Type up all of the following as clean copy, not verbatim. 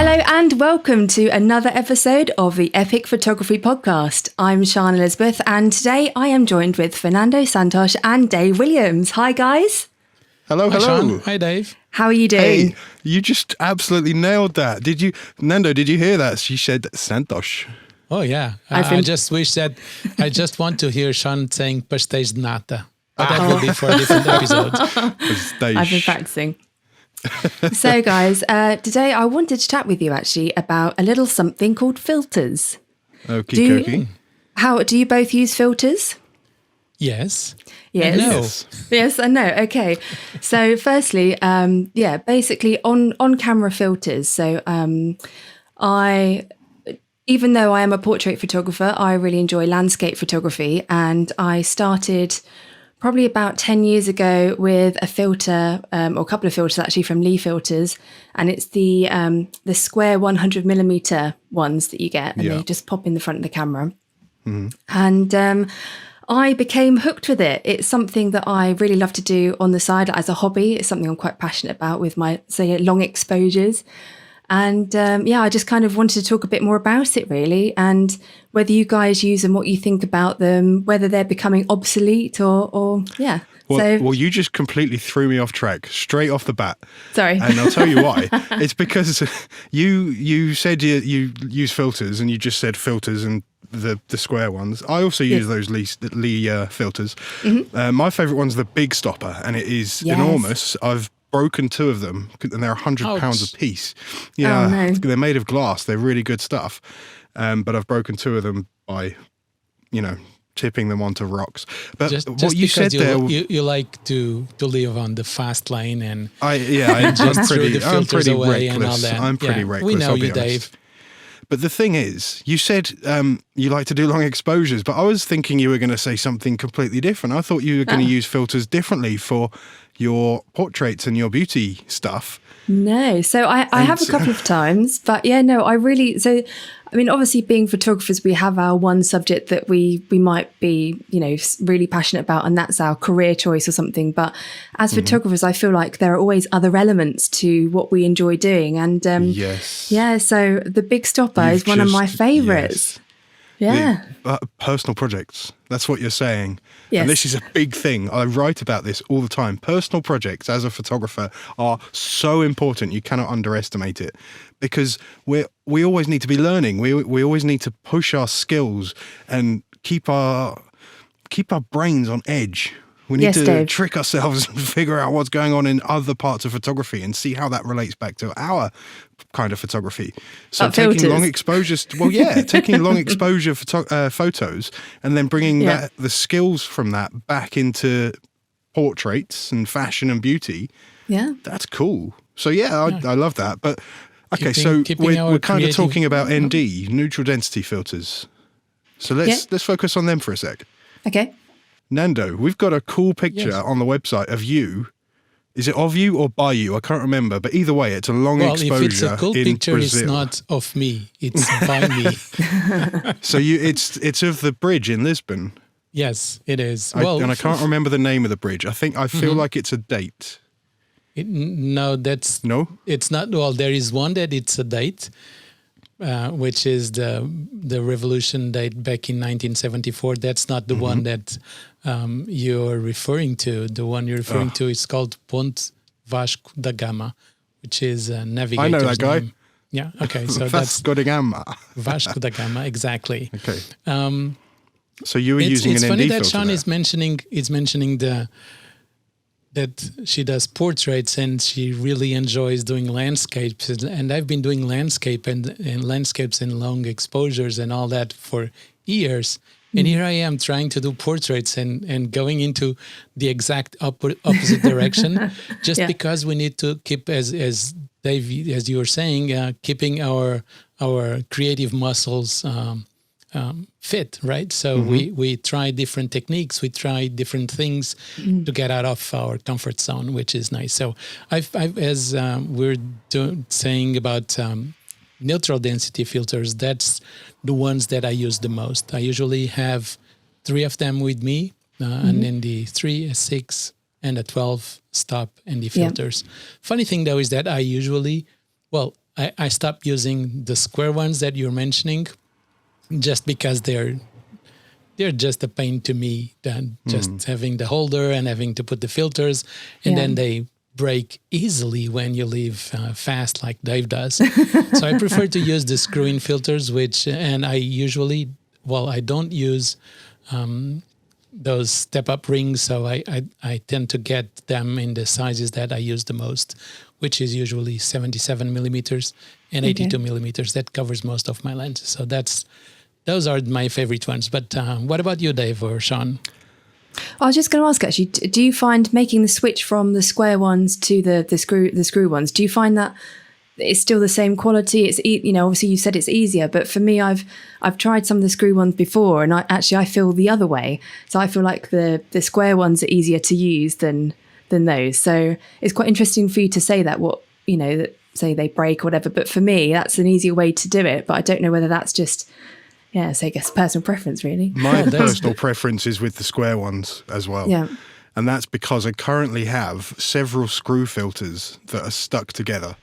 Hello and welcome to another episode of the Epic Photography Podcast. I'm Sian Elizabeth and today I am joined with Fernando, Santos and Dave Williams. Hi guys. Hello. Hi, Sean. Hi, Dave. How are you doing? Hey, you just absolutely nailed that. Nando, did you hear that? She said Santos. Oh, yeah. I just wish that I just want to hear Sean saying pastéis de nata. But that will be for a different episode. I've been practicing. So guys, today I wanted to chat with you actually about a little something called filters. Okie dokie. Do you both use filters? Yes. Yes. No. Yes and no. Okay. So firstly, basically on camera filters. So even though I am a portrait photographer, I really enjoy landscape photography, and I started probably about 10 years ago with a filter, or a couple of filters actually from Lee Filters, and it's the square 100mm ones that you get, and they just pop in the front of the camera. Mm-hmm. And I became hooked with it. It's something that I really love to do on the side as a hobby. It's something I'm quite passionate about with my, long exposures. And I just kind of wanted to talk a bit more about it really, and whether you guys use them, what you think about them, whether they're becoming obsolete or. Well, you just completely threw me off track straight off the bat. Sorry. And I'll tell you why. It's because you said you use filters, and you just said filters and the square ones. I also use those Lee filters. Mm-hmm. My favourite one's the Big Stopper, and it is enormous. I've broken two of them, and they're £100 a piece. Yeah, They're made of glass. They're really good stuff. But I've broken two of them by, tipping them onto rocks. But just what you said there, you like to live on the fast lane, and I'm pretty reckless. And all that. I'm pretty reckless. We know I'll be you, honest. Dave. But the thing is, you said you like to do long exposures, but I was thinking you were going to say something completely different. I thought you were going to use filters differently for your portraits and your beauty stuff. No, so I have a couple of times, but obviously being photographers, we have our one subject that we might be, really passionate about, and that's our career choice or something. But as photographers, I feel like there are always other elements to what we enjoy doing. And so the Big Stopper is one of my favorites. Yeah. Personal projects. That's what you're saying. Yes. And this is a big thing. I write about this all the time. Personal projects as a photographer are so important. You cannot underestimate it, because we always need to be learning. We always need to push our skills and keep our brains on edge. We need to trick ourselves and figure out what's going on in other parts of photography and see how that relates back to our kind of photography. So taking long exposures, taking long exposure photos and then bringing the skills from that back into portraits and fashion and beauty. Yeah, that's cool. So I love that. But okay, we're kind of talking about ND, neutral density filters. So let's focus on them for a sec. Okay. Nando, we've got a cool picture on the website of you. Is it of you or by you? I can't remember. But either way, it's a long exposure if it's a cool in picture, Brazil. it's not of me. It's by me. So it's of the bridge in Lisbon. Yes, it is. And I can't remember the name of the bridge. I feel like it's a date. It's not. Well, there is one that it's a date, which is the revolution date back in 1974. That's not the one that you're referring to. The one you're referring to is called Ponte Vasco da Gama, which is a navigator's name. I know that guy. Yeah, okay. So Vasco da Gama. Vasco da Gama, exactly. Okay. So you were using an ND filter. It's funny that Sean is mentioning that she does portraits and she really enjoys doing landscapes. And I've been doing landscapes and long exposures and all that for years. And here I am trying to do portraits and going into the exact opposite direction, just because we need to keep, as Dave, as you were saying, keeping our creative muscles fit, right? So we try different techniques, we try different things to get out of our comfort zone, which is nice. So I've as we're saying about neutral density filters, that's the ones that I use the most. I usually have 3 of them with me, and then the 3, a 6, and a 12 stop ND filters. Funny thing though is that I usually, I stopped using the square ones that you're mentioning, just because they're just a pain to me. Than just having the holder and having to put the filters, and then they break easily when you leave fast, like Dave does. So I prefer to use the screw-in filters, and I usually, I don't use those step-up rings, so I tend to get them in the sizes that I use the most, which is usually 77 millimeters and 82 millimeters. That covers most of my lenses. So those are my favorite ones. But what about you, Dave or Sean? I was just going to ask, actually, do you find making the switch from the square ones to the screw ones, do you find that it's still the same quality? It's obviously you said it's easier, but for me, I've tried some of the screw ones before, and I feel the other way. So I feel like the square ones are easier to use than those. So it's quite interesting for you to say that, that say they break or whatever. But for me, that's an easier way to do it. But I don't know whether that's just so I guess personal preference, really. My personal preference is with the square ones as well. Yeah. And that's because I currently have several screw filters that are stuck together.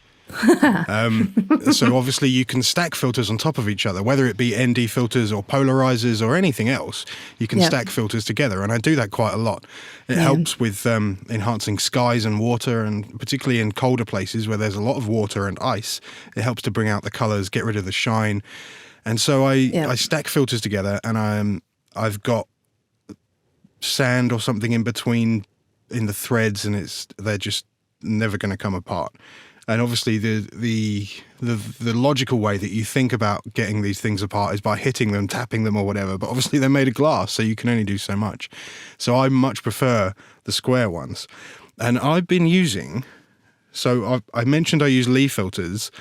So obviously you can stack filters on top of each other, whether it be ND filters or polarizers or anything else. You can stack filters together, and I do that quite a lot. It helps with enhancing skies and water, and particularly in colder places where there's a lot of water and ice, it helps to bring out the colors, get rid of the shine. And so I stack filters together, and I've got sand or something in between in the threads, and they're just never going to come apart. And obviously the logical way that you think about getting these things apart is by hitting them, tapping them or whatever. But obviously they're made of glass, so you can only do so much. So I much prefer the square ones. And I've been using, I mentioned I use Lee filters,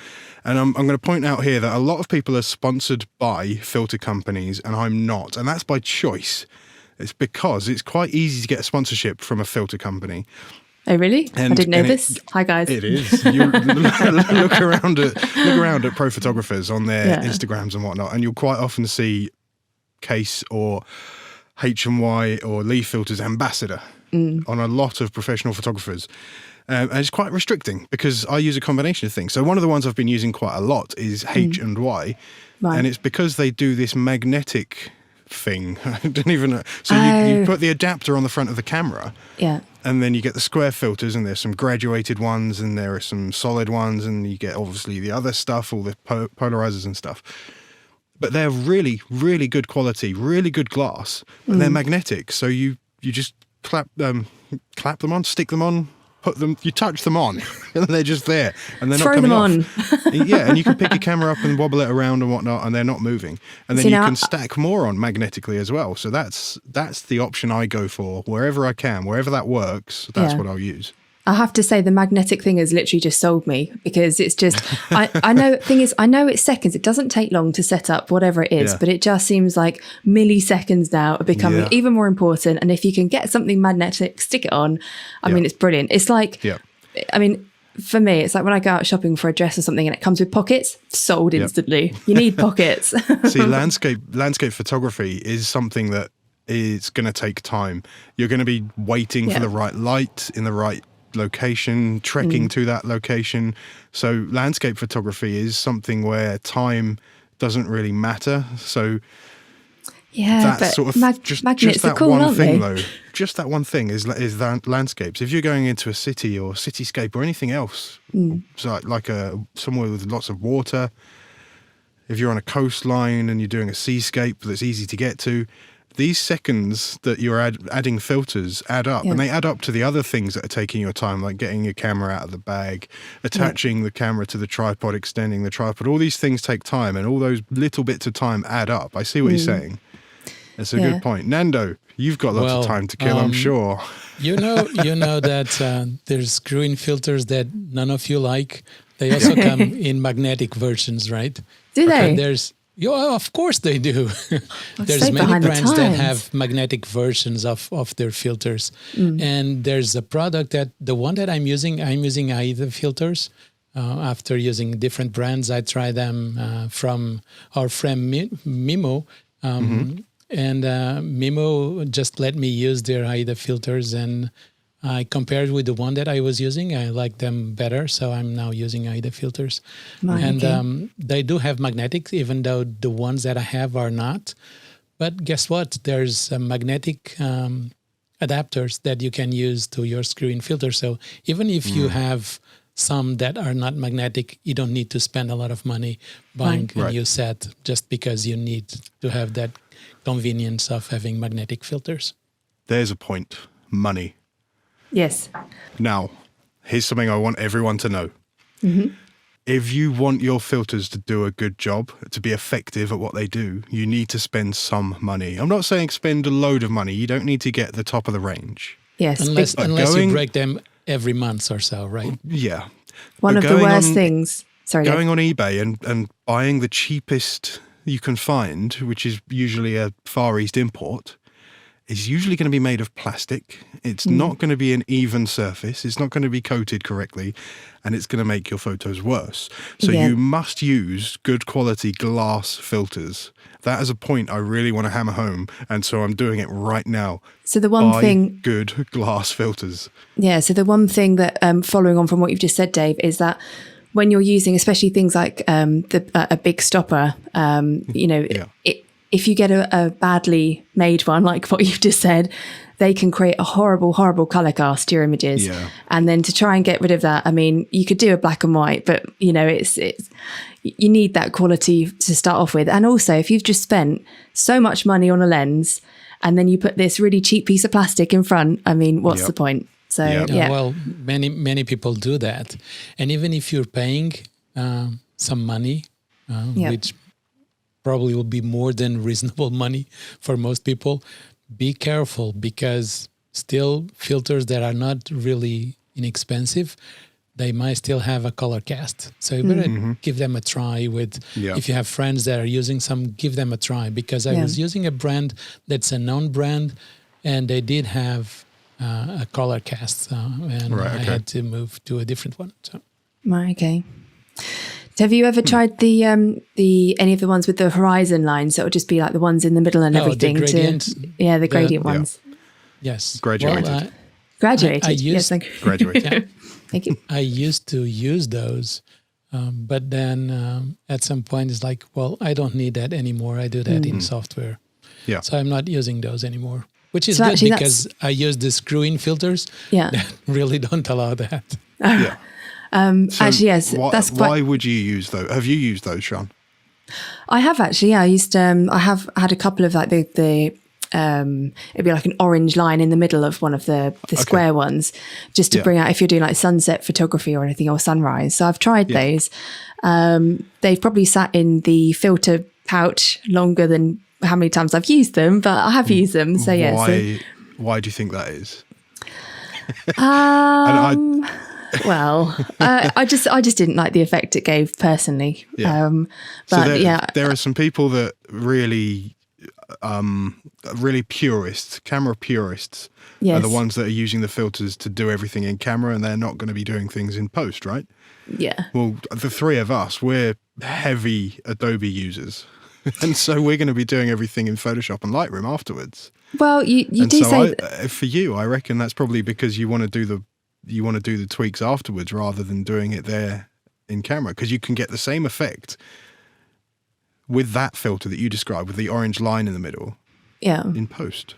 and I'm going to point out here that a lot of people are sponsored by filter companies, and I'm not. And that's by choice. It's because it's quite easy to get a sponsorship from a filter company. Oh, really? I didn't know this. Hi, guys. It is. You look around at pro photographers on their Instagrams and whatnot, and you'll quite often see Case or HMY or Lee Filters ambassador on a lot of professional photographers. And it's quite restricting because I use a combination of things. So one of the ones I've been using quite a lot is H&Y, and it's because they do this magnetic thing. I don't even know. So you put the adapter on the front of the camera. Yeah. And then you get the square filters, and there's some graduated ones, and there are some solid ones, and you get obviously the other stuff, all the polarizers and stuff. But they're really, really good quality, really good glass, and they're magnetic. So you just clap them on, stick them on, you touch them on, and they're just there, and they're not coming off. And you can pick your camera up and wobble it around and whatnot, and they're not moving. And then you can stack more on magnetically as well. So that's the option I go for wherever I can, wherever that works. That's what I'll use. I have to say the magnetic thing has literally just sold me, because it's just, I know, thing is, I know it's seconds. It doesn't take long to set up whatever it is, but it just seems like milliseconds now are becoming even more important. And if you can get something magnetic, stick it on. I mean, it's brilliant. It's like, I mean, for me, it's like when I go out shopping for a dress or something and it comes with pockets, sold instantly. You need pockets. See, landscape photography is something that is going to take time. You're going to be waiting for the right light in the right location, trekking to that location. So landscape photography is something where time doesn't really matter. So that's sort of just that cool, one thing though. Just that one thing is landscapes. If you're going into a city or cityscape or anything else, so like somewhere with lots of water, if you're on a coastline and you're doing a seascape that's easy to get to, these seconds that you're adding filters add up, and they add up to the other things that are taking your time, like getting your camera out of the bag, attaching the camera to the tripod, extending the tripod. All these things take time, and all those little bits of time add up. I see what you're saying. That's a good point. Nando, you've got lots of time to kill, I'm sure. You know that there's screw-in filters that none of you like. They also come in magnetic versions, right? Do they? Yeah, of course they do. There's many brands that have magnetic versions of their filters. And there's a product the one that I'm using AIDA filters. After using different brands, I try them from our friend Mimo. And Mimo just let me use their AIDA filters, and I compared with the one that I was using. I like them better, so I'm now using AIDA filters. Right, And okay. they do have magnetic, even though the ones that I have are not. But guess what? There's magnetic adapters that you can use to your screen filter. So even if you have some that are not magnetic, you don't need to spend a lot of money buying a new set just because you need to have that convenience of having magnetic filters. There's a point. Money. Yes. Now, here's something I want everyone to know. If you want your filters to do a good job, to be effective at what they do, you need to spend some money. I'm not saying spend a load of money. You don't need to get the top of the range. Yes. Unless But you going- break them every month or so, right? Yeah. One But of the going worst on- things. Sorry, Dave. Going on eBay and buying the cheapest you can find, which is usually a Far East import, is usually going to be made of plastic. It's not going to be an even surface. It's not going to be coated correctly, and it's going to make your photos worse. So Yeah. you must use good quality glass filters. That is a point I really want to hammer home, and so I'm doing it right now. So the one Buy thing, good glass filters. yeah. So the one thing that, following on from what you've just said, Dave, is that when you're using, especially things like a big stopper, Yeah. if you get a badly made one, like what you've just said, they can create a horrible, horrible color cast to your images. Yeah. And then to try and get rid of that, I mean, you could do a black and white, but it's you need that quality to start off with. And also, if you've just spent so much money on a lens, and then you put this really cheap piece of plastic in front, I mean, what's Yep. the point? So Yep. yeah, Well, many people do that, and even if you're paying some money, Yep. which probably will be more than reasonable money for most people, be careful, because still filters that are not really inexpensive, they might still have a color cast. So you better give them a try with, Yeah. if you have friends that are using some, give them a try, because I Yeah. was using a brand that's a known brand, and they did have a color cast, and Right, I okay. had to move to a different one. So right, okay. Have you ever tried the any of the ones with the horizon lines? So it'll just be like the ones in the middle and Oh, the everything. gradient- the gradient yeah. ones. yes, Graduated. Well, Graduated. I Yes, used- thank you. Graduate. yeah. Thank you. I used to use those, but then at some point it's like, well, I don't need that anymore. I do that in software. Yeah. So I'm not using those anymore, which is So good actually because I use the screw-in filters Yeah. that really don't allow that. Yeah. So Actually, yes, that's quite. why would you use those? Have you used those, Sean? I have actually. Yeah, I used. I have had a couple of like the. It'd be like an orange line in the middle of one of the square ones, just to Yeah. bring out if you're doing like sunset photography or anything, or sunrise. So I've tried Yeah. those. They've probably sat in the filter pouch longer than how many times I've used them, but I have used them. So yeah. Why do you think that is? So, And well, I just didn't like the effect it gave personally. Yeah. But there, yeah, there are some people that really, really purists, camera purists, are Yes. the ones that are using the filters to do everything in camera, and they're not going to be doing things in post, right? yeah. Well, the three of us, we're heavy Adobe users. And so we're going to be doing everything in Photoshop and Lightroom afterwards. Well, you And do so say for you, I reckon that's probably because you want to do the tweaks afterwards rather than doing it there in camera, because you can get the same effect with that filter that you described with the orange line in the middle yeah. in post.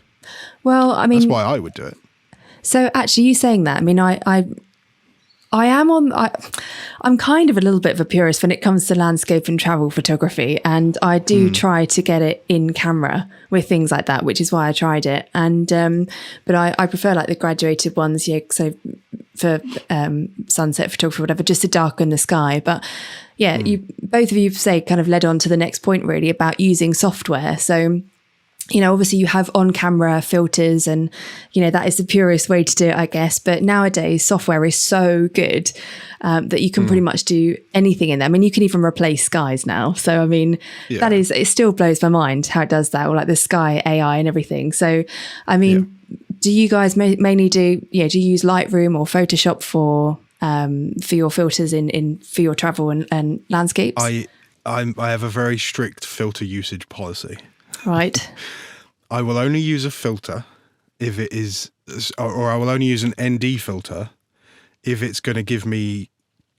Well, I That's mean, why I would do it. so actually, you saying that, I mean, I'm kind of a little bit of a purist when it comes to landscape and travel photography, and I do try to get it in camera with things like that, which is why I tried it. And but I prefer like the graduated ones, yeah. So for sunset photography, or whatever, just to darken the sky. But yeah, you both of you say kind of led on to the next point really about using software. So, you know, obviously you have on-camera filters and, you know, that is the purest way to do it, I guess. But nowadays software is so good that you can pretty much do anything in there. I mean, you can even replace skies now. So, I mean, Yeah. it still blows my mind how it does that, or like the sky AI and everything. So, I mean, do you guys mainly do you use Lightroom or Photoshop for your filters for your travel and landscapes? I have a very strict filter usage policy. Right. I will only use a filter if it is, or I will only use an ND filter if it's going to give me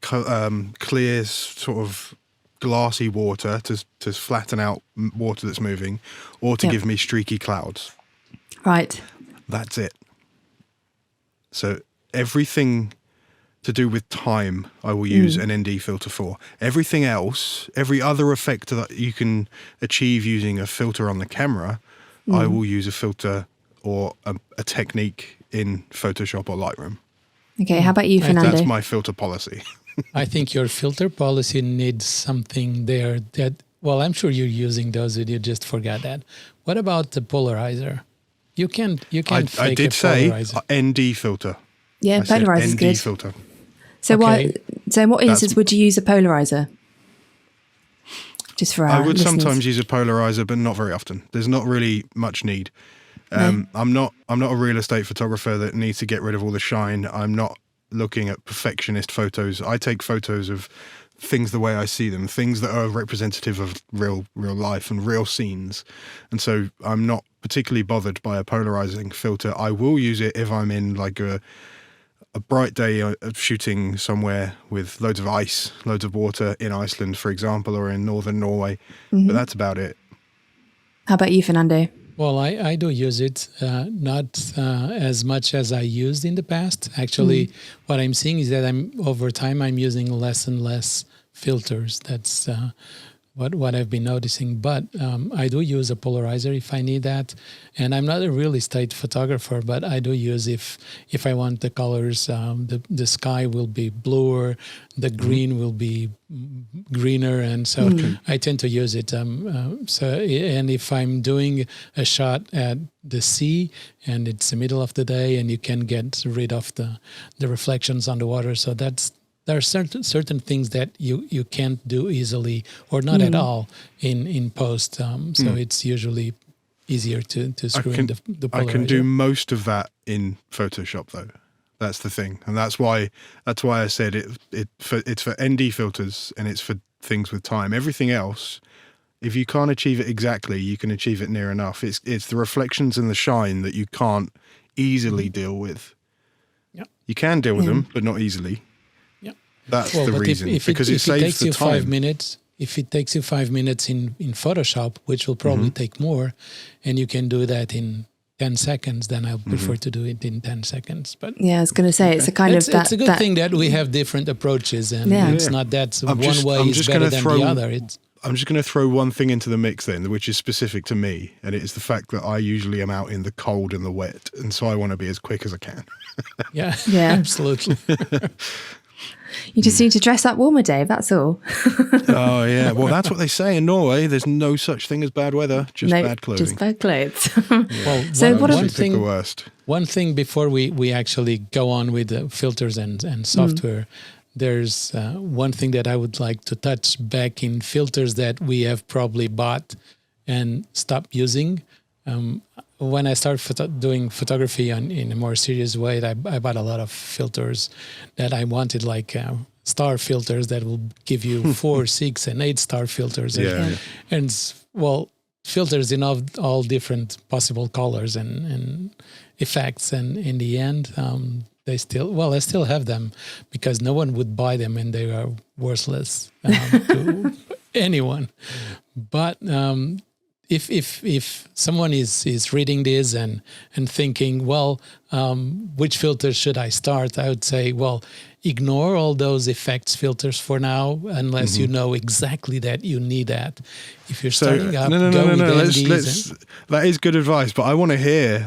clear, sort of glassy water to flatten out water that's moving, or to give me streaky clouds. Right. That's it. So everything to do with time, I will use an ND filter for. Everything else, every other effect that you can achieve using a filter on the camera, I will use a filter or a technique in Photoshop or Lightroom. Okay, how about you, Fernando? That's my filter policy. I think your filter policy needs something there that, well, I'm sure you're using those and you just forgot that. What about the polarizer? You can fake I did a say polarizer. ND filter. Yeah, I said polarizer is ND good. filter. So Okay. in what instance would you use a polarizer? Just for our I would listeners. sometimes use a polarizer, but not very often. There's not really much need. No. I'm not a real estate photographer that needs to get rid of all the shine. I'm not looking at perfectionist photos. I take photos of things the way I see them, things that are representative of real life and real scenes. And so I'm not particularly bothered by a polarizing filter. I will use it if I'm in like a bright day of shooting somewhere with loads of ice, loads of water in Iceland, for example, or in northern Norway. But that's about it. How about you, Fernando? Well, I do use it, not as much as I used in the past. Actually, what I'm seeing is that over time I'm using less and less filters. That's what I've been noticing. But I do use a polarizer if I need that. And I'm not a real estate photographer, but I do use if I want the colors, the sky will be bluer, the green will be greener, and so I tend to use it. And if I'm doing a shot at the sea and it's the middle of the day and you can get rid of the reflections on the water, so there are certain things that you can't do easily or not at all in post. So it's usually easier to screw in the polarizer. I can do most of that in Photoshop though. That's the thing, and that's why I said it's for ND filters and it's for things with time. Everything else, if you can't achieve it exactly, you can achieve it near enough. It's the reflections and the shine that you can't easily deal with. Yeah. You can deal with them, but not easily. Yeah. That's the reason, because it saves the time. 5 minutes, if it takes you 5 minutes in Photoshop, which will probably take more, and you can do that in 10 seconds, then I prefer to do it in 10 seconds. But Yeah, I was going to say, it's a kind of that... It's a good thing that we have different approaches, and it's not that one way is better than the other. I'm just going to throw one thing into the mix then, which is specific to me, and it is the fact that I usually am out in the cold and the wet, and so I want to be as quick as I can. Yeah, absolutely. You just need to dress up warmer, Dave, that's all. Oh, yeah. Well, that's what they say in Norway. There's no such thing as bad weather, just bad clothing. Just bad clothes. Well, So what one Pick the worst. One thing before we actually go on with the filters and software, there's one thing that I would like to touch back in filters that we have probably bought and stopped using. When I started doing photography in a more serious way, I bought a lot of filters that I wanted, like star filters that will give you 4, 6, and 8 star filters. And filters in all different possible colors and effects. And in the end, I still have them because no one would buy them and they are worthless to anyone. But if someone is reading this and thinking, which filters should I start? I would say, ignore all those effects filters for now, unless you know exactly that you need that. If you're starting up, go with NDs. That is good advice, but I want to hear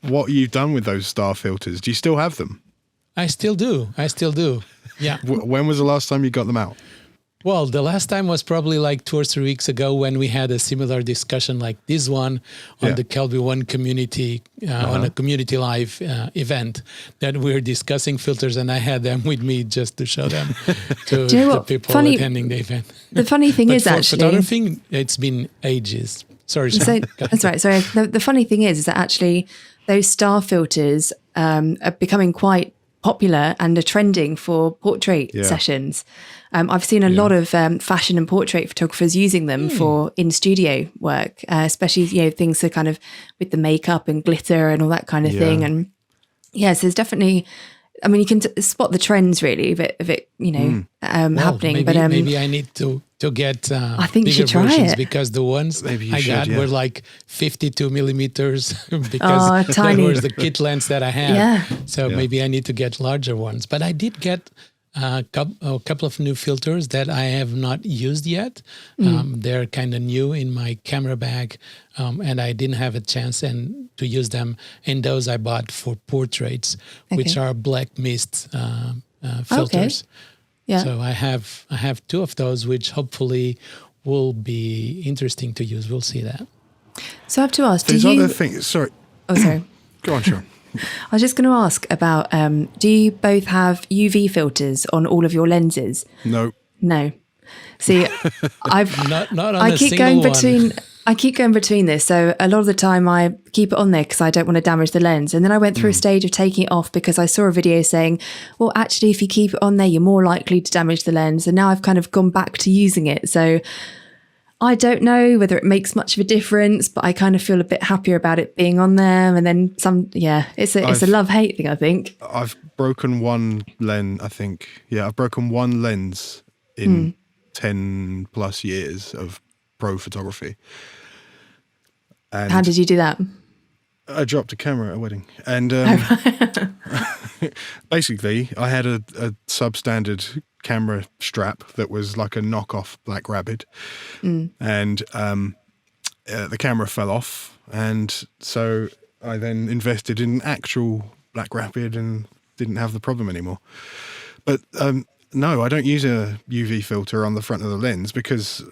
what you've done with those star filters. Do you still have them? I still do. Yeah. When was the last time you got them out? Well, the last time was probably like 2 or 3 weeks ago when we had a similar discussion like this one on the Kelby One community, on a community live event that we were discussing filters, and I had them with me just to show them to the people attending the event. The funny thing is, for actually... photographing, it's been ages. Sorry. That's right. The funny thing is that actually those star filters are becoming quite popular and are trending for portrait sessions. I've seen a lot of fashion and portrait photographers using them for in studio work, especially things that kind of with the makeup and glitter and all that kind of thing. And yes, there's definitely. I mean, you can spot the trends really of it happening. Maybe, but maybe I need to get I think you bigger should try versions it. because the ones I got were like 52 millimeters because tiny. that was the kit lens that I had. Yeah. So maybe I need to get larger ones. But I did get a couple of new filters that I have not used yet. They're kind of new in my camera bag, and I didn't have a chance to use them. And those I bought for portraits, which are black mist filters. Yeah. So I have two of those, which hopefully will be interesting to use. We'll see that. So I have to ask, There's other things. Sorry. Oh, sorry. Go on, Sean. I was just going to ask about, do you both have UV filters on all of your lenses? No. No. See, Not on I a keep single going one. between. I keep going between this. So a lot of the time I keep it on there because I don't want to damage the lens. And then I went through a stage of taking it off because I saw a video saying, well, actually, if you keep it on there, you're more likely to damage the lens. And now I've kind of gone back to using it. So I don't know whether it makes much of a difference, but I kind of feel a bit happier about it being on there. And then it's a love-hate thing, I think. I've broken one lens, I think. Yeah, I've broken one lens in 10 plus years of pro photography. And How did you do that? I dropped a camera at a wedding. And basically, I had a substandard camera strap that was like a knockoff Black Rabbit. And the camera fell off. And so I then invested in actual Black Rabbit and didn't have the problem anymore. But no, I don't use a UV filter on the front of the lens because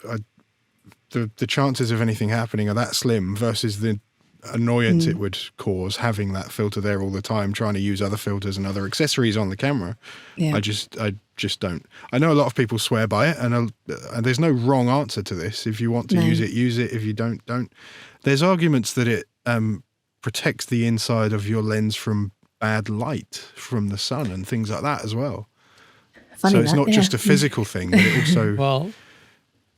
the chances of anything happening are that slim versus the annoyance it would cause having that filter there all the time, trying to use other filters and other accessories on the camera. Yeah. I just don't. I know a lot of people swear by it, and there's no wrong answer to this. If you want to use it, use it. If you don't. There's arguments that it protects the inside of your lens from bad light from the sun and things like that as well. Funny so it's not just a physical thing, but it also. Well,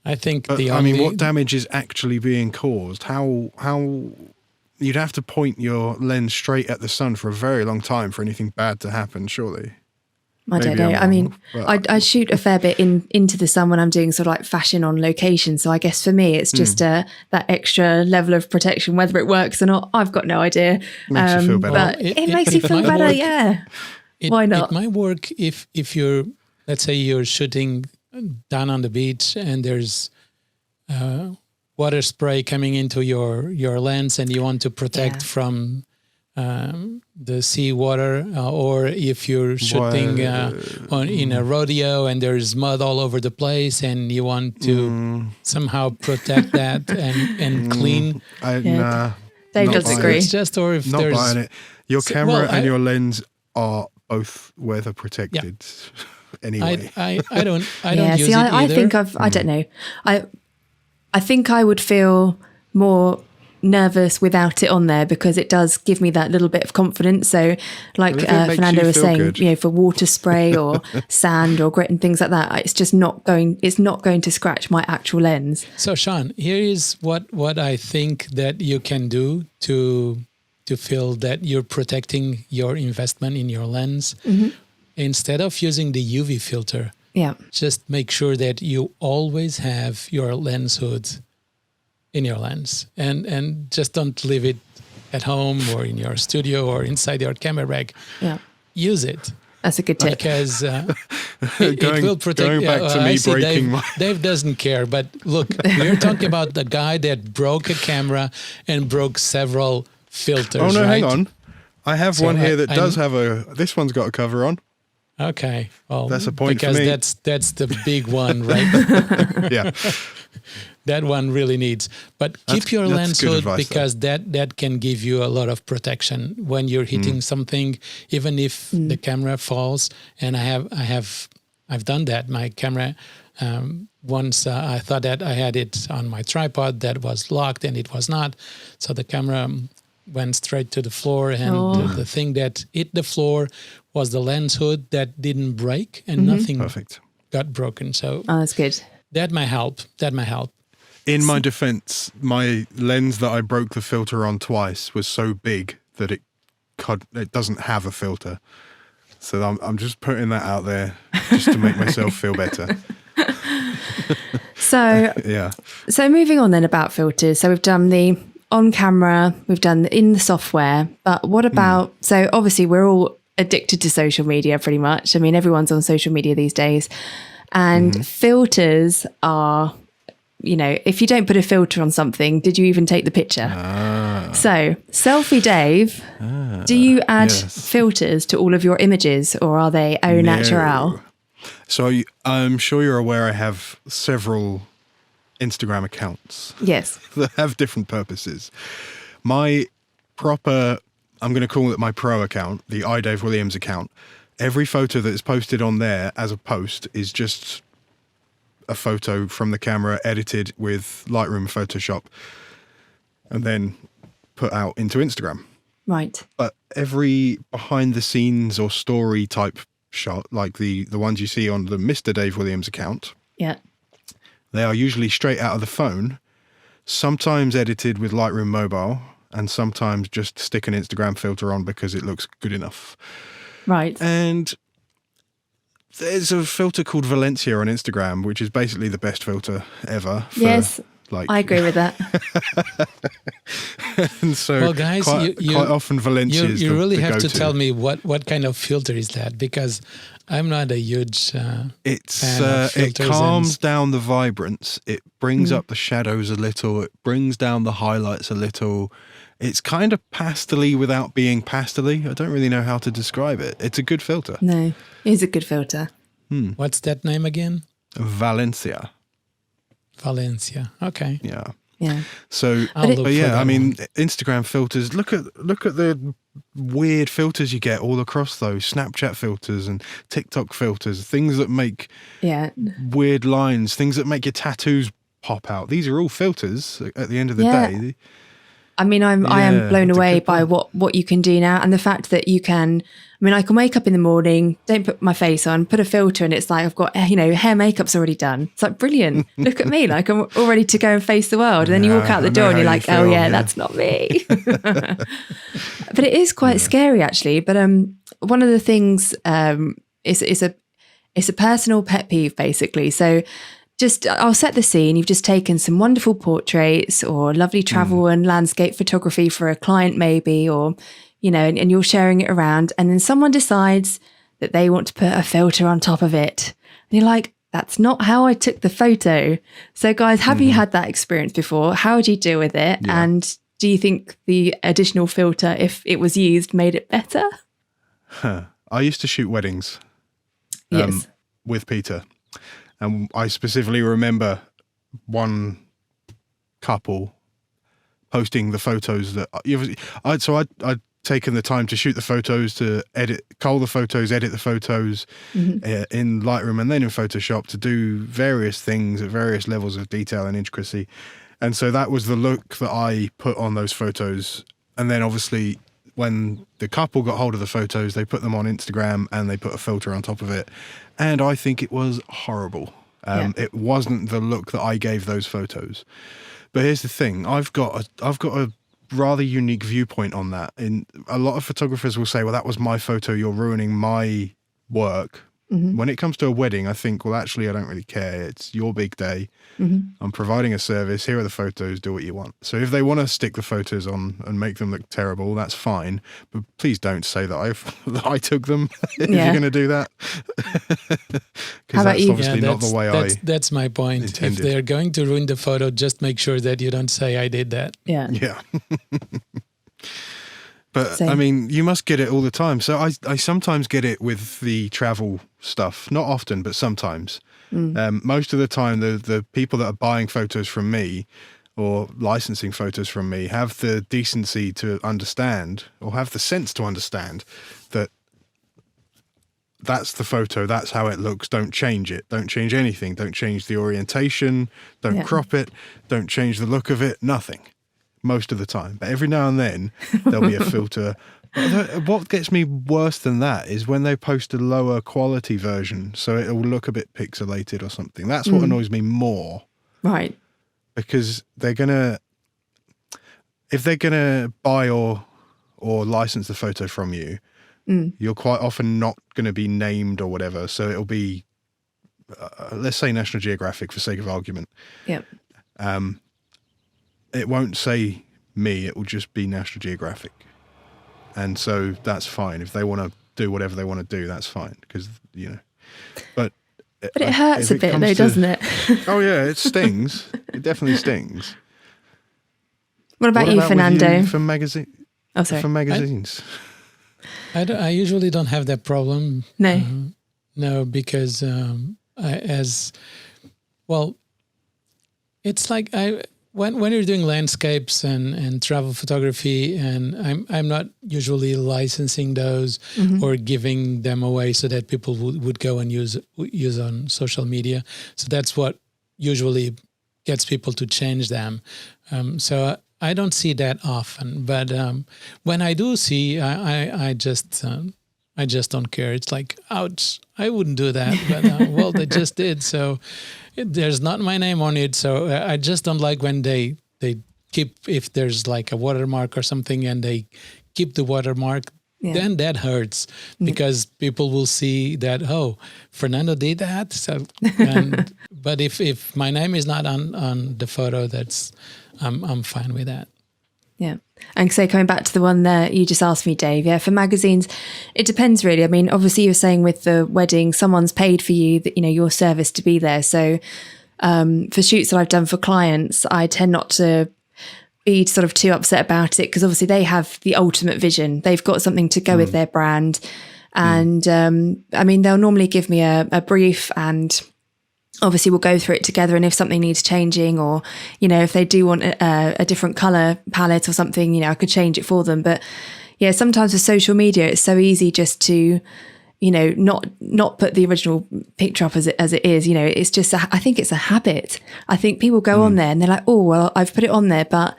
I think But, what damage is actually being caused? How you'd have to point your lens straight at the sun for a very long time for anything bad to happen, surely. I don't know. I mean, I shoot a fair bit into the sun when I'm doing sort of like fashion on location. So I guess for me, it's just that extra level of protection, whether it works or not. I've got no idea. Makes you feel better. But it makes you feel better. Yeah. Why not? It might work if you're, let's say you're shooting down on the beach and there's water spray coming into your lens and you want to protect from the seawater, or if you're shooting in a rodeo and there's mud all over the place and you want to somehow protect that and clean. Dave does agree. It's just, or if not there's buying it. Your camera and your lens are both weather protected. Anyway, I don't use see, it either. I think I don't know. I think I would feel more nervous without it on there because it does give me that little bit of confidence. So like Fernando was saying, good. For water spray or sand or grit and things like that, it's not going to scratch my actual lens. So Sean, here is what I think that you can do to feel that you're protecting your investment in your lens. Instead of using the UV filter, just make sure that you always have your lens hood in your lens, and just don't leave it at home or in your studio or inside your camera bag. Use it. That's a good tip. Because it will protect. Going back to me breaking Dave doesn't care, but look, we're talking about the guy that broke a camera and broke several filters. Oh no, right? hang on. I have one here that does have this one's got a cover on. Okay, well, that's a point because for me. That's the big one, right? Yeah. That one really needs. But keep your lens hood because that can give you a lot of protection when you're hitting something, even if the camera falls. And I've done that. My camera, once I thought that I had it on my tripod that was locked and it was not. So the camera went straight to the floor, and the thing that hit the floor was the lens hood that didn't break, and nothing Perfect. got broken. So Oh, that's good. that might help. In my defense, my lens that I broke the filter on twice was so big that it doesn't have a filter. So I'm just putting that out there just to make myself feel better. So, Yeah. so moving on then about filters. So we've done the on camera, we've done the in the software, but what about, so obviously we're all addicted to social media pretty much. I mean, everyone's on social media these days, and filters are, you know, if you don't put a filter on something, did you even take the picture? So, Selfie Dave, do you add filters to all of your images, or are they au naturel? So I'm sure you're aware I have several Instagram accounts Yes. that have different purposes. My proper, I'm going to call it my pro account, the Dave Williams account. Every photo that is posted on there as a post is just a photo from the camera edited with Lightroom, Photoshop, and then put out into Instagram. Right. But every behind the scenes or story type shot, like the ones you see on the Mr. Dave Williams account, Yeah. they are usually straight out of the phone, sometimes edited with Lightroom Mobile, and sometimes just stick an Instagram filter on because it looks good enough. Right. And there's a filter called Valencia on Instagram, which is basically the best filter ever. For, Yes. like, I agree with that. and so Well, guys, quite often Valencia is you really the have to go-to. tell me what kind of filter is that, because I'm not a huge fan of It filters calms down the vibrance. It brings up the shadows a little. It brings down the highlights a little. It's kind of pastel-y without being pastel-y. I don't really know how to describe it. It's a good filter. No, it is a good filter. What's that name again? Valencia. Valencia. Okay. Yeah. Yeah. So, I'll look but for yeah, that I mean, one. Instagram filters. Look at the weird filters you get all across those Snapchat filters and TikTok filters. Things that make Yeah. weird lines. Things that make your tattoos pop out. These are all filters. At the end of the Yeah. day. I mean, I Yeah, am blown that's a away good by point. what you can do now, and the fact that you can. I mean, I can wake up in the morning, don't put my face on, put a filter, and it's like I've got, you know, hair makeup's already done. It's like brilliant. Look at me, like I'm all ready to go and face the world. And then you walk out the I know door and how you're you like, oh feel, yeah, yeah. that's not me. But it is quite scary actually. But one of the things it's a personal pet peeve basically. So just I'll set the scene. You've just taken some wonderful portraits or lovely travel and landscape photography for a client maybe, or, you know, and you're sharing it around, and then someone decides that they want to put a filter on top of it. And you're like, that's not how I took the photo. So guys, have you had that experience before? How would you deal with it? Yeah. And do you think the additional filter, if it was used, made it better? I used to shoot weddings Yes. with Peter, and I specifically remember one couple posting the photos that I'd taken the time to shoot the photos, to cull the photos, edit the photos in Lightroom and then in Photoshop to do various things at various levels of detail and intricacy. And so that was the look that I put on those photos. And then obviously when the couple got hold of the photos, they put them on Instagram and they put a filter on top of it. And I think it was horrible. It wasn't the look that I gave those photos. But here's the thing: I've got a rather unique viewpoint on that. In a lot of photographers will say, "Well, that was my photo. You're ruining my work." When it comes to a wedding, I think, well, actually, I don't really care. It's your big day. I'm providing a service. Here are the photos. Do what you want. So if they want to stick the photos on and make them look terrible, that's fine. But please don't say that I took them if Yeah. you're going to do that. How Because about that's you? obviously not the way That's my point. intended. If they're going to ruin the photo, just make sure that you don't say I did that. Yeah. Yeah. But Same. I mean, you must get it all the time. So I sometimes get it with the travel stuff. Not often, but sometimes. Most of the time, the people that are buying photos from me or licensing photos from me have the decency to understand, or have the sense to understand, that that's the photo, that's how it looks. Don't change it. Don't change anything. Don't change the orientation. Don't Yeah. crop it. Don't change the look of it. Nothing. most of the time, but every now and then there'll be a filter. What gets me worse than that is when they post a lower quality version, so it will look a bit pixelated or something. That's what annoys me more. Right. Because if they're gonna buy or license the photo from you, you're quite often not going to be named or whatever. So it'll be, let's say National Geographic for sake of argument. Yep. It won't say me, it will just be National Geographic. And so that's fine. If they want to do whatever they want to do, that's fine. Because, but it hurts a bit though, doesn't it? Oh yeah, it stings. It definitely stings. What about you, Fernando? For magazine? Oh, sorry. For magazines. I usually don't have that problem. No. No, because it's like when you're doing landscapes and travel photography, and I'm not usually licensing those or giving them away so that people would go and use on social media. So that's what usually gets people to change them. So I don't see that often, but when I do see, I just don't care. It's like, ouch, I wouldn't do that, but well, they just did. So there's not my name on it. So I just don't like when they keep, if there's like a watermark or something and they keep the watermark, then that hurts because people will see that, oh, Fernando did that. So, but if my name is not on the photo, I'm fine with that. Yeah. And so coming back to the one that you just asked me, Dave, for magazines, it depends really. I mean, obviously you're saying with the wedding, someone's paid for you, your service to be there. So for shoots that I've done for clients, I tend not to be sort of too upset about it because obviously they have the ultimate vision. They've got something to go with their brand. And I mean, they'll normally give me a brief and obviously we'll go through it together, and if something needs changing or, if they do want a different colour palette or something, I could change it for them. But yeah, sometimes with social media, it's so easy just to, not put the original picture up as it is. It's just, I think it's a habit. I think people go on there and they're like, oh, well, I've put it on there, but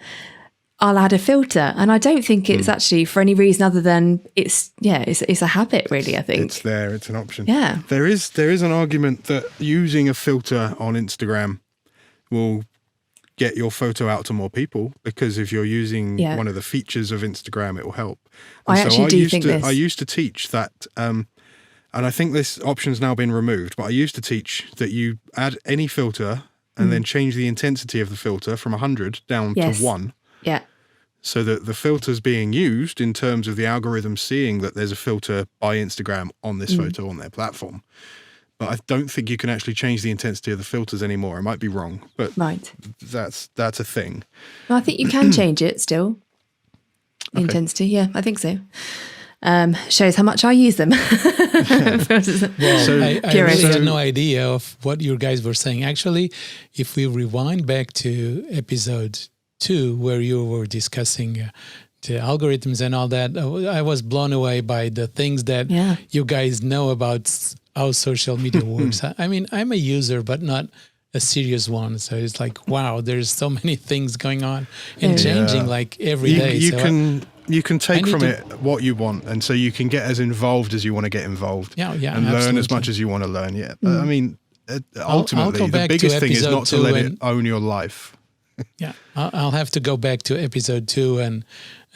I'll add a filter. And I don't think it's actually for any reason other than it's a habit really, I think. It's there, it's an option. Yeah. There is an argument that using a filter on Instagram will get your photo out to more people because if you're using one of the features of Instagram, it will help. And I used to teach that, and I think this option's now been removed, but I used to teach that you add any filter and then change the intensity of the filter from 100 down to 1. Yeah. So that the filter's being used in terms of the algorithm seeing that there's a filter by Instagram on this photo on their platform. But I don't think you can actually change the intensity of the filters anymore. I might be wrong, but that's a thing. Well, I think you can change it still. Intensity, yeah, I think so. Shows how much I use them. I really had no idea of what you guys were saying. Actually, if we rewind back to episode 2, where you were discussing the algorithms and all that, I was blown away by the things that you guys know about how social media works. I mean, I'm a user, but not a serious one. So it's like, wow, there's so many things going on and changing like every day. You can take from it what you want, and so you can get as involved as you want to get involved. And learn as much as you want to learn. Yeah, but I mean, ultimately, the biggest thing is not to let it own your life. Yeah, I'll have to go back to episode 2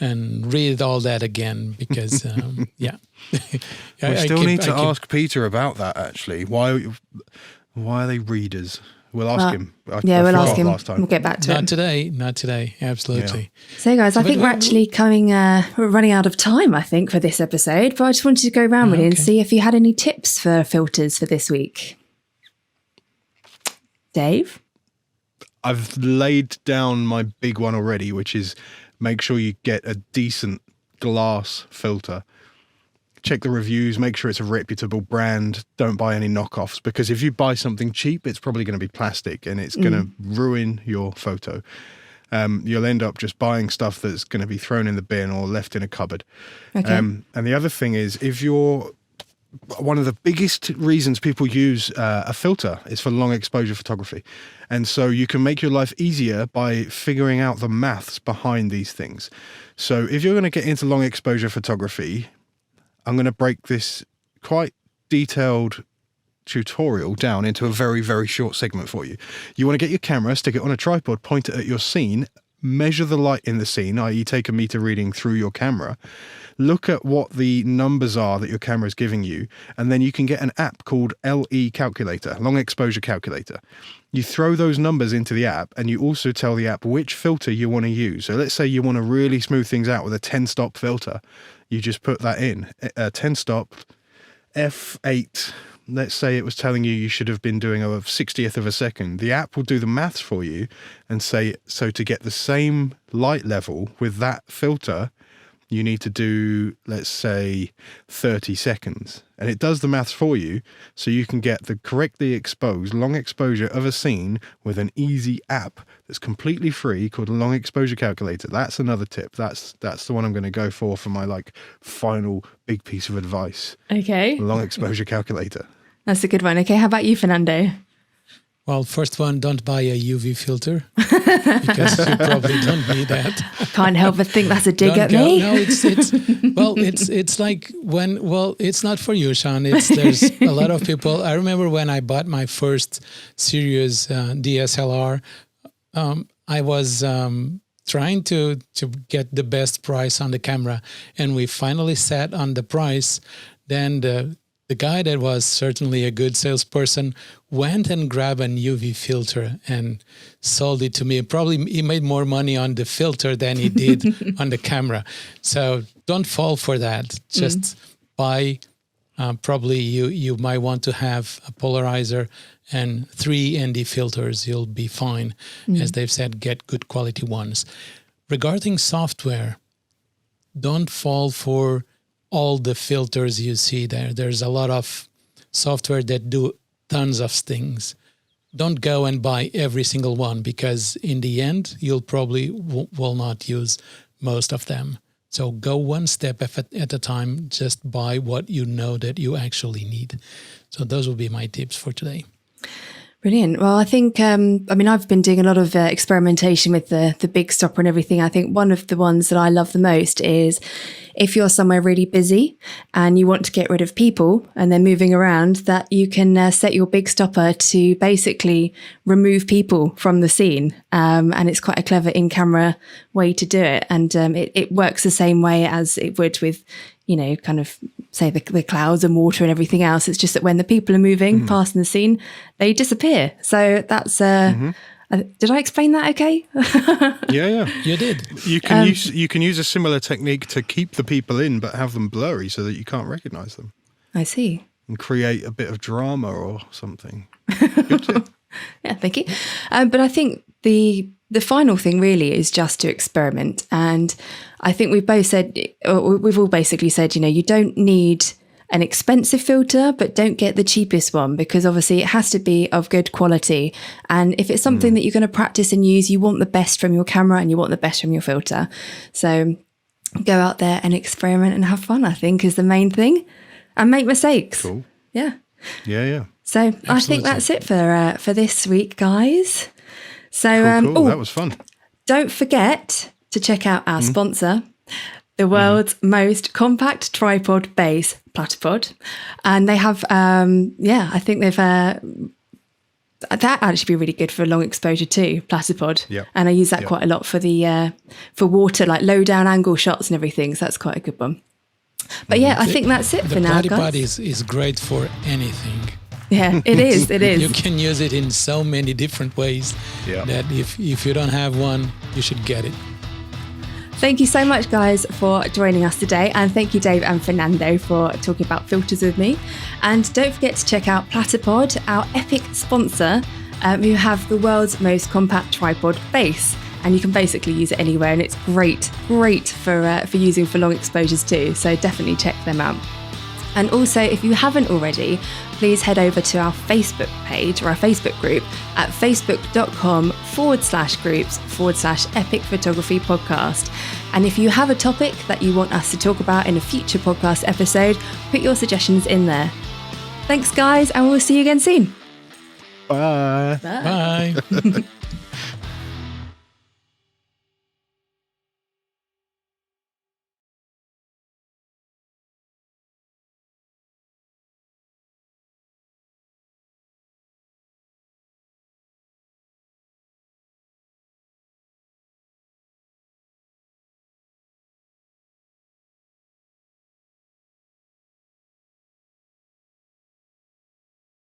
and read all that again because we still need to ask Peter about that. Actually, why are they readers? We'll ask him. We'll ask him. We'll get back to it. Not today. Absolutely. Yeah. So, guys, I think we're actually we're running out of time, I think, for this episode. But I just wanted to go around with you and see if you had any tips for filters for this week. Dave? I've laid down my big one already, which is make sure you get a decent glass filter. Check the reviews, make sure it's a reputable brand. Don't buy any knockoffs, because if you buy something cheap, it's probably going to be plastic and it's going to ruin your photo. You'll end up just buying stuff that's going to be thrown in the bin or left in a cupboard. Okay. And the other thing is, if you're one of the biggest reasons people use a filter is for long exposure photography. And so you can make your life easier by figuring out the maths behind these things. So if you're going to get into long exposure photography, I'm going to break this quite detailed tutorial down into a very, very short segment for you. You want to get your camera, stick it on a tripod, point it at your scene, measure the light in the scene, i.e. take a meter reading through your camera, look at what the numbers are that your camera is giving you, and then you can get an app called LE Calculator, Long Exposure Calculator. You throw those numbers into the app, and you also tell the app which filter you want to use. So let's say you want to really smooth things out with a 10-stop filter. You just put that in, 10-stop, f8. Let's say it was telling you should have been doing a 60th of a second. The app will do the maths for you and say, so to get the same light level with that filter, you need to do, let's say, 30 seconds. And it does the maths for you, so you can get the correctly exposed long exposure of a scene with an easy app that's completely free called a Long Exposure Calculator. That's another tip. That's the one I'm going to go for my final big piece of advice. Okay. Long Exposure Calculator. That's a good one. Okay, how about you, Fernando? Well, first one, don't buy a UV filter because you probably don't need that. Can't help but think that's a dig at me. No, it's like it's not for you, Sian. There's a lot of people. I remember when I bought my first serious DSLR, I was trying to get the best price on the camera, and we finally sat on the price. Then the guy that was certainly a good salesperson went and grabbed an UV filter and sold it to me. Probably he made more money on the filter than he did on the camera. So don't fall for that. Just buy, probably you might want to have a polarizer and 3 ND filters. You'll be fine. As they've said, get good quality ones. Regarding software, don't fall for all the filters you see there. There's a lot of software that do tons of things. Don't go and buy every single one, because in the end, you'll probably will not use most of them. So go one step at a time. Just buy what you know that you actually need. So those will be my tips for today. Brilliant. Well, I think, I've been doing a lot of experimentation with the big stopper and everything. I think one of the ones that I love the most is if you're somewhere really busy and you want to get rid of people and they're moving around, that you can set your big stopper to basically remove people from the scene. And it's quite a clever in-camera way to do it. And it works the same way as it would with, kind of say the clouds and water and everything else. It's just that when the people are moving past in the scene, they disappear. So that's, did I explain that okay? Yeah. You did. You can use a similar technique to keep the people in, but have them blurry so that you can't recognize them. I see. And create a bit of drama or something. Good tip. Yeah, thank you. But I think the final thing really is just to experiment. And I think we've all basically said, you don't need an expensive filter, but don't get the cheapest one, because obviously it has to be of good quality. And if it's something that you're going to practice and use, you want the best from your camera and you want the best from your filter. So go out there and experiment and have fun, I think, is the main thing. And make mistakes. Cool. Yeah. Yeah. So absolutely. I think that's it for this week, guys. So cool. That was fun. Don't forget to check out our sponsor, the world's most compact tripod base, Platypod. And they have, I think they've, that actually be really good for long exposure too, Platypod. Yeah. And I use that quite a lot for for water, like low down angle shots and everything. So that's quite a good one. But I think that's it for now, guys. The Platypod is great for anything. Yeah, it is. It is. You can use it in so many different ways that if you don't have one, you should get it. Thank you so much, guys, for joining us today. And thank you, Dave and Fernando, for talking about filters with me. And don't forget to check out Platypod, our epic sponsor, who have the world's most compact tripod base. And you can basically use it anywhere. And it's great for using for long exposures too. So definitely check them out. And also, if you haven't already, please head over to our Facebook page or our Facebook group at facebook.com/ facebook.com/groups/epic photography podcast. And if you have a topic that you want us to talk about in a future podcast episode, put your suggestions in there. Thanks, guys, and we'll see you again soon. Bye. Bye.